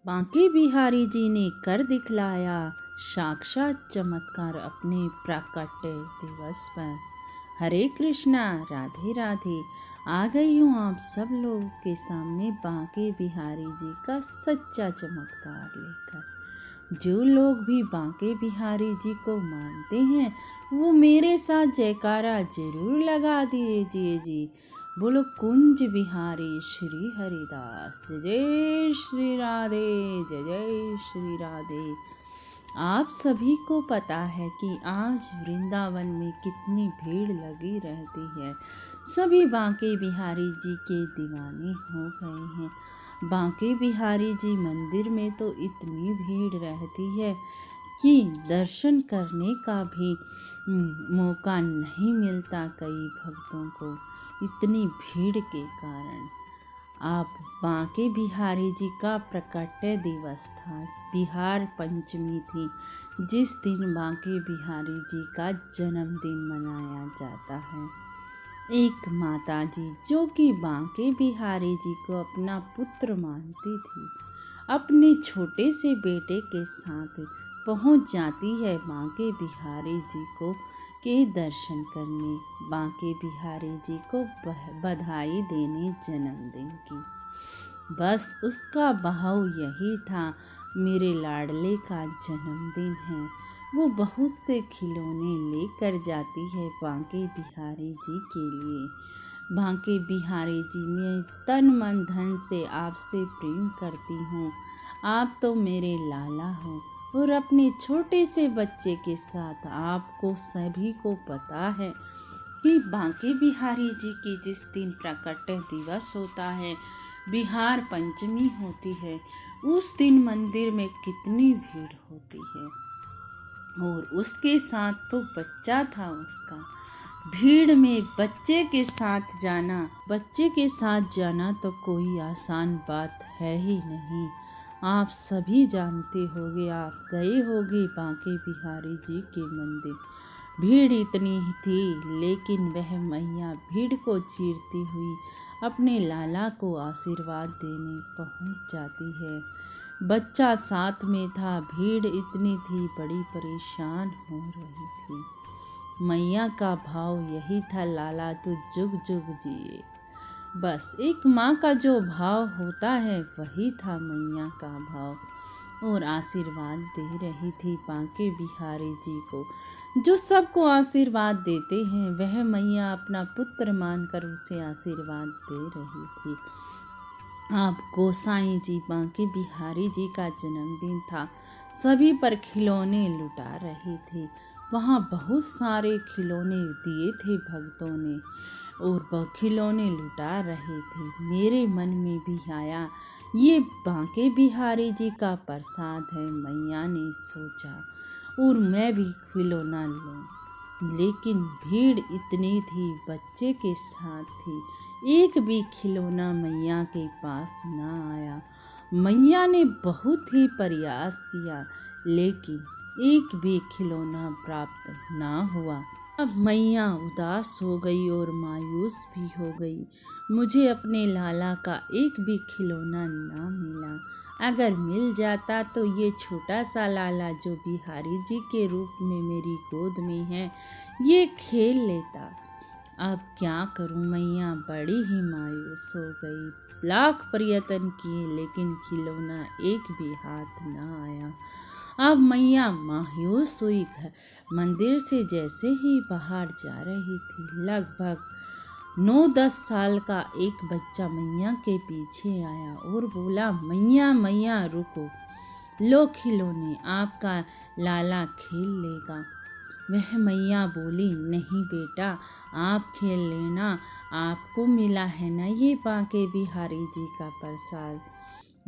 बांके बिहारी जी ने कर दिखलाया साक्षात चमत्कार अपने प्राकट्य दिवस पर। हरे कृष्णा, राधे राधे। आ गई हूँ आप सब लोगों के सामने बांके बिहारी जी का सच्चा चमत्कार लेकर। जो लोग भी बांके बिहारी जी को मानते हैं वो मेरे साथ जयकारा जरूर लगा दीजिए जी। बोलो कुंज बिहारी श्री हरिदास, जय जय श्री राधे, जय जय श्री राधे। आप सभी को पता है कि आज वृंदावन में कितनी भीड़ लगी रहती है। सभी बांके बिहारी जी के दीवाने हो गए हैं। बांके बिहारी जी मंदिर में तो इतनी भीड़ रहती है कि दर्शन करने का भी मौका नहीं मिलता कई भक्तों को, इतनी भीड़ के कारण। आप बांके बिहारी जी का प्रकट्य दिवस था, बिहार पंचमी थी, जिस दिन बांके बिहारी जी का जन्मदिन मनाया जाता है। एक माता जी जो कि बांके बिहारी जी को अपना पुत्र मानती थी, अपने छोटे से बेटे के साथ पहुंच जाती है बांके बिहारी जी को के दर्शन करने, बांके बिहारी जी को बधाई देने जन्मदिन की। बस उसका भाव यही था, मेरे लाडले का जन्मदिन है। वो बहुत से खिलौने लेकर जाती है बांके बिहारी जी के लिए। बांके बिहारी जी, मैं तन मन धन से आपसे प्रेम करती हूँ, आप तो मेरे लाला हो। और अपने छोटे से बच्चे के साथ आपको सभी को पता है कि बांके बिहारी जी की जिस दिन प्रकट्य दिवस होता है, बिहार पंचमी होती है, उस दिन मंदिर में कितनी भीड़ होती है। और उसके साथ तो बच्चा था उसका। भीड़ में बच्चे के साथ जाना तो कोई आसान बात है ही नहीं। आप सभी जानते होंगे, आप गए होंगे बांके बिहारी जी के मंदिर। भीड़ इतनी ही थी, लेकिन वह मैया भीड़ को चीरती हुई अपने लाला को आशीर्वाद देने पहुंच जाती है। बच्चा साथ में था, भीड़ इतनी थी, बड़ी परेशान हो रही थी। मैया का भाव यही था, लाला तो जुग जुग जिए। बस एक माँ का जो भाव होता है वही था मैया का भाव। और आशीर्वाद दे रही थी बांके बिहारी जी को। जो सबको आशीर्वाद देते हैं वह मैया अपना पुत्र मानकर उसे आशीर्वाद दे रही थी। आप गोसाई जी बांके बिहारी जी का जन्मदिन था, सभी पर खिलौने लुटा रही थी। वहाँ बहुत सारे खिलौने दिए थे भक्तों ने और वह खिलौने लुटा रहे थे। मेरे मन में भी आया ये बांके बिहारी जी का प्रसाद है, मैया ने सोचा, और मैं भी खिलौना लूं। लेकिन भीड़ इतनी थी, बच्चे के साथ थी, एक भी खिलौना मैया के पास ना आया। मैया ने बहुत ही प्रयास किया, लेकिन एक भी खिलौना प्राप्त ना हुआ। अब मैया उदास हो गई और मायूस भी हो गई। मुझे अपने लाला का एक भी खिलौना ना मिला। अगर मिल जाता तो ये छोटा सा लाला जो बिहारी जी के रूप में मेरी गोद में है, ये खेल लेता। अब क्या करूं, मैया बड़ी ही मायूस हो गई। लाख प्रयत्न किए लेकिन खिलौना एक भी हाथ ना आया। अब मैया मायूस हुई। मंदिर से जैसे ही बाहर जा रही थी, लगभग 9-10 साल का एक बच्चा मैया के पीछे आया और बोला, मैया मैया रुको, लो खिलौने, आपका लाला खेल लेगा। वह मैया बोली, नहीं बेटा, आप खेल लेना, आपको मिला है ना ये बांके बिहारी जी का प्रसाद।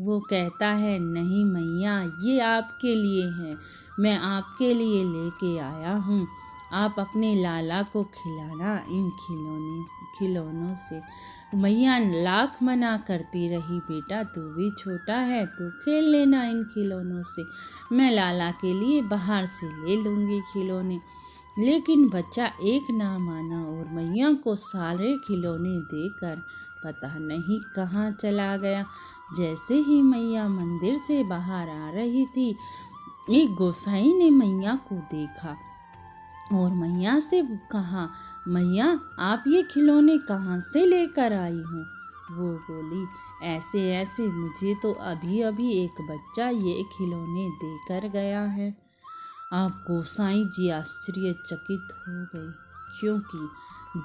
वो कहता है, नहीं मैया, ये आपके लिए है, मैं आपके लिए लेके आया हूँ, आप अपने लाला को खिलाना इन खिलौनों से। मैया लाख मना करती रही, बेटा तू भी छोटा है, तू खेल लेना इन खिलौनों से, मैं लाला के लिए बाहर से ले लूँगी खिलौने। लेकिन बच्चा एक ना माना और मैया को सारे खिलौने देकर पता नहीं कहाँ चला गया। जैसे ही मैया मंदिर से बाहर आ रही थी, एक गोसाई ने मैया को देखा और मैया से कहा, मैया आप ये खिलौने कहाँ से लेकर आई हो? वो बोली, ऐसे ऐसे मुझे तो अभी अभी एक बच्चा ये खिलौने देकर गया है। अब गोसाई जी आश्चर्यचकित हो गए, क्योंकि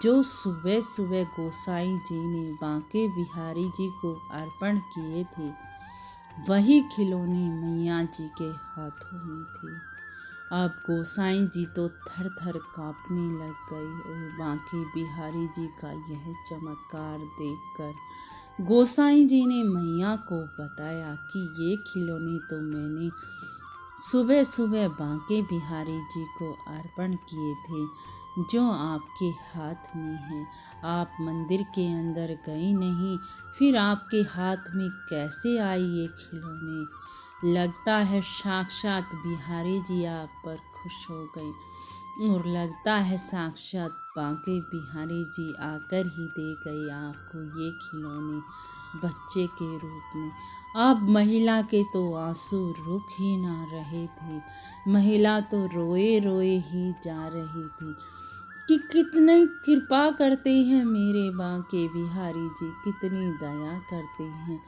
जो सुबह सुबह गोसाई जी ने बांके बिहारी जी को अर्पण किए थे, वही खिलौने मैया जी के हाथों में थे। अब गोसाई जी तो थर थर कांपने लग गए और बांके बिहारी जी का यह चमत्कार देखकर गोसाई जी ने मैया को बताया कि ये खिलौने तो मैंने सुबह सुबह बांके बिहारी जी को अर्पण किए थे, जो आपके हाथ में है। आप मंदिर के अंदर गई नहीं, फिर आपके हाथ में कैसे आई ये खिलौने? लगता है साक्षात बिहारी जी आप पर खुश हो गई और लगता है साक्षात बांके बिहारी जी आकर ही दे गए आपको ये खिलौने बच्चे के रूप में। अब महिला के तो आंसू रुक ही ना रहे थे। महिला तो रोए रोए ही जा रही थी कि कितनी कृपा करते हैं मेरे बांके बिहारी जी, कितनी दया करते हैं।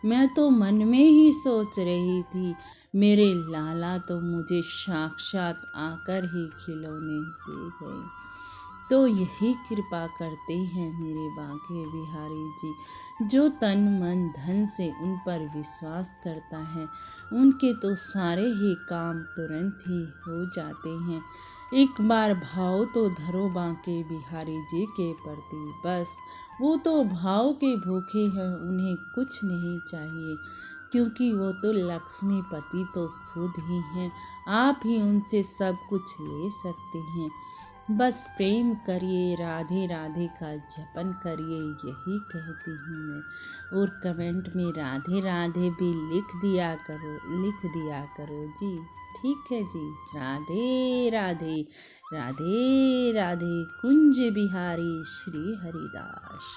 मैं तो मन में ही सोच रही थी, मेरे लाला तो मुझे साक्षात आकर ही खिलौने दे गए। तो यही कृपा करते हैं मेरे बांके बिहारी जी। जो तन मन धन से उन पर विश्वास करता है, उनके तो सारे ही काम तुरंत ही हो जाते हैं। एक बार भाव तो धरो बांके बिहारी जी के प्रति, बस वो तो भाव के भूखे हैं, उन्हें कुछ नहीं चाहिए, क्योंकि वो तो लक्ष्मीपति तो खुद ही हैं। आप ही उनसे सब कुछ ले सकते हैं। बस प्रेम करिए, राधे राधे का जपन करिए, यही कहती हूँ मैं। और कमेंट में राधे राधे भी लिख दिया करो जी। ठीक है जी। राधे राधे, राधे राधे। कुंज बिहारी श्री हरिदास।